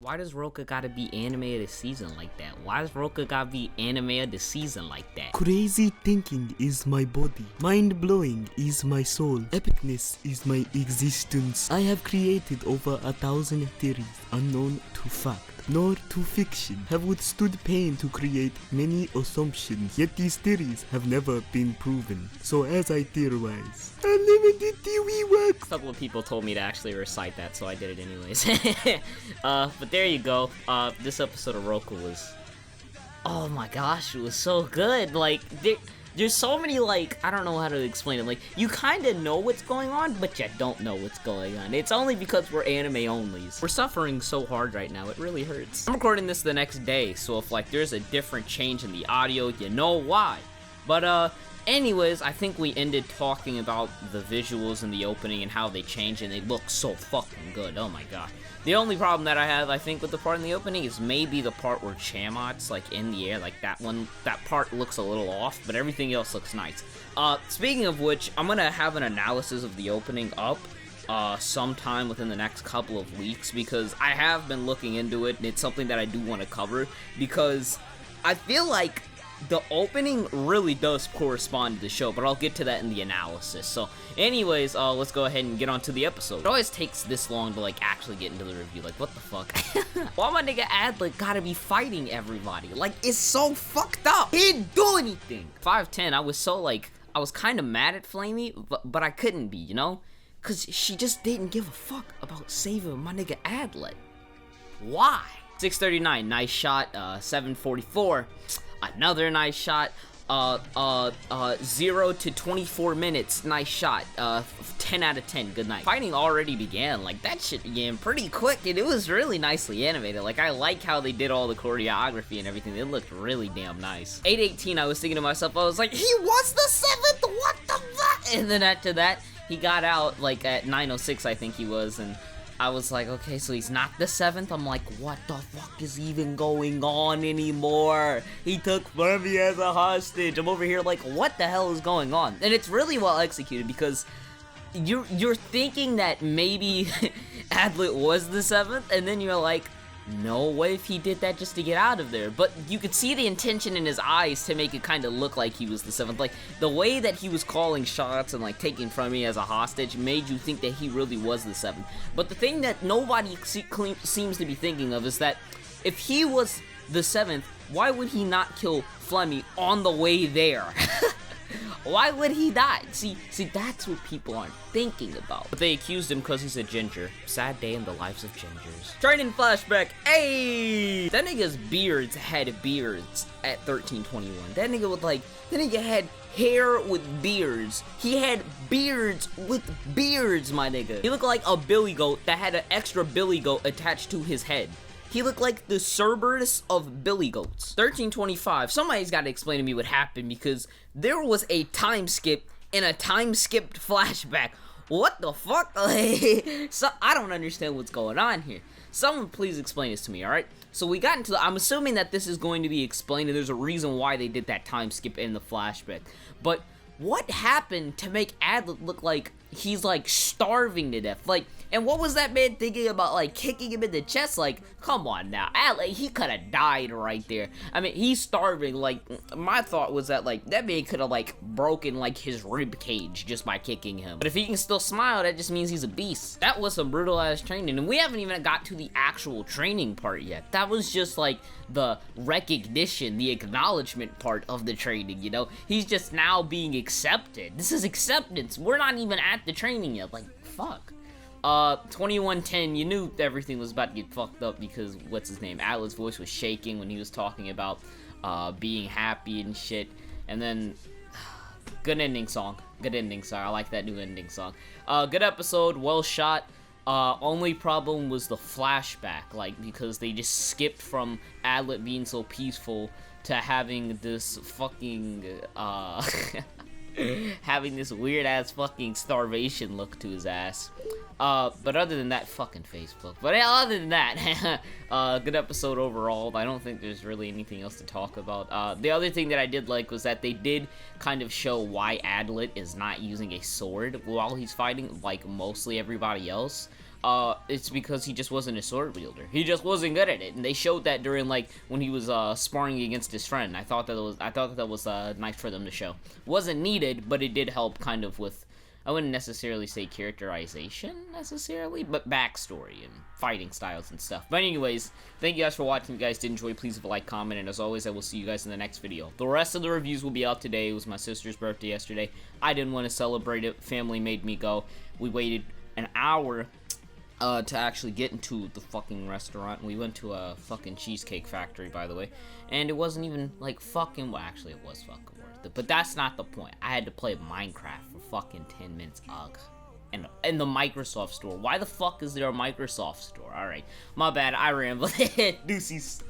Why does Rokka gotta be anime of the season like that? Why does Rokka gotta be anime of the season like that? Crazy thinking is my body. Mind-blowing is my soul. Epicness is my existence. I have created over 1,000 theories unknown to fact nor to fiction, have withstood pain to create many assumptions, yet these theories have never been proven. So as I theorize, unlimited theory works. A couple of people told me to actually recite that, so I did it anyways. But there you go. This episode of Rokka was, oh my gosh, it was so good. Like, there's so many, like, I don't know how to explain it. Like, you kind of know what's going on, but you don't know what's going on. It's only because we're anime onlys. We're suffering so hard right now, it really hurts. I'm recording this the next day, so if, like, there's a different change in the audio, you know why. But, anyways, I think we ended talking about the visuals in the opening and how they change, and they look so fucking good. Oh my god. The only problem that I have, I think, with the part in the opening is maybe the part where Chamon's, like, in the air. Like, that part looks a little off, but everything else looks nice. Speaking of which, I'm gonna have an analysis of the opening up sometime within the next couple of weeks, because I have been looking into it, and it's something that I do want to cover, because I feel like the opening really does correspond to the show, but I'll get to that in the analysis. So, anyways, let's go ahead and get on to the episode. It always takes this long to, like, actually get into the review. Like, what the fuck? Why my nigga Adlet gotta be fighting everybody? Like, it's so fucked up. He didn't do anything. 5'10", I was so, like, I was kind of mad at Flamey, but I couldn't be, you know? Because she just didn't give a fuck about saving my nigga Adlet. Why? 639, nice shot. 744. Another nice shot. 0 to 24 minutes, nice shot. 10 out of 10, good night. Fighting already began. Like, that shit began pretty quick, and it was really nicely animated. Like, I like how they did all the choreography and everything. It looked really damn nice. 818, I was thinking to myself, I was like, he was the 7th, what the fuck? And then after that, he got out, like, at 906, I think he was, and I was like, okay, so he's not the 7th? I'm like, what the fuck is even going on anymore? He took Furby as a hostage. I'm over here like, what the hell is going on? And it's really well executed, because you're thinking that maybe Adlet was the 7th, and then you're like, no, what if he did that just to get out of there? But you could see the intention in his eyes to make it kind of look like he was the 7th. Like, the way that he was calling shots and, like, taking from me as a hostage made you think that he really was the 7th. But the thing that nobody seems to be thinking of is that if he was the 7th, why would he not kill Flemmy on the way there? Why would he die? See, that's what people aren't thinking about. But they accused him because he's a ginger. Sad day in the lives of gingers. Training flashback. Hey! That nigga's beards had beards at 1321. That nigga had hair with beards. He had beards with beards, my nigga. He looked like a billy goat that had an extra billy goat attached to his head. He looked like the Cerberus of billy goats. 1325, somebody's got to explain to me what happened, because there was a time skip in a time-skipped flashback. What the fuck? So, I don't understand what's going on here. Someone please explain this to me, alright? So we got into I'm assuming that this is going to be explained, and there's a reason why they did that time skip in the flashback. But what happened to make Adlet look like he's, like, starving to death? Like, and what was that man thinking about, like, kicking him in the chest? Like, come on now, Adlet, he could have died right there. I mean, he's starving. Like, my thought was that, like, that man could have, like, broken, like, his rib cage just by kicking him. But if he can still smile, that just means he's a beast. That was some brutal ass training, and we haven't even got to the actual training part yet. That was just, like, the recognition, the acknowledgement part of the training, you know? He's just now being accepted. This is acceptance. We're not even at the training yet. Like, fuck. 2110, you knew everything was about to get fucked up, because, what's his name, Adlet's voice was shaking when he was talking about, being happy and shit, and then, good ending song, I like that new ending song. Good episode, well shot. Only problem was the flashback, like, because they just skipped from Adlet being so peaceful to having this fucking, having this weird-ass fucking starvation look to his ass. But other than that, fucking Facebook. But other than that, good episode overall. I don't think there's really anything else to talk about. The other thing that I did like was that they did kind of show why Adlet is not using a sword while he's fighting, like mostly everybody else. it's because he just wasn't a sword wielder. He just wasn't good at it, and they showed that during like when he was sparring against his friend. I thought that was nice for them to show. Wasn't needed, but it did help kind of with, I wouldn't necessarily say characterization necessarily, but backstory and fighting styles and stuff. But anyways, thank you guys for watching. If you guys did enjoy, please leave a like, comment, and as always, I will see you guys in the next video. The rest of the reviews will be out today. It was my sister's birthday yesterday. I didn't want to celebrate it. Family made me go. We waited an hour to actually get into the fucking restaurant. We went to a fucking cheesecake factory, by the way, and it wasn't even like fucking, well, actually it was fucking worth it, but that's not the point. I had to play Minecraft for fucking 10 minutes. Ugh. And in the Microsoft store. Why the fuck is there a Microsoft store? Alright, my bad, I rambled. Deuces.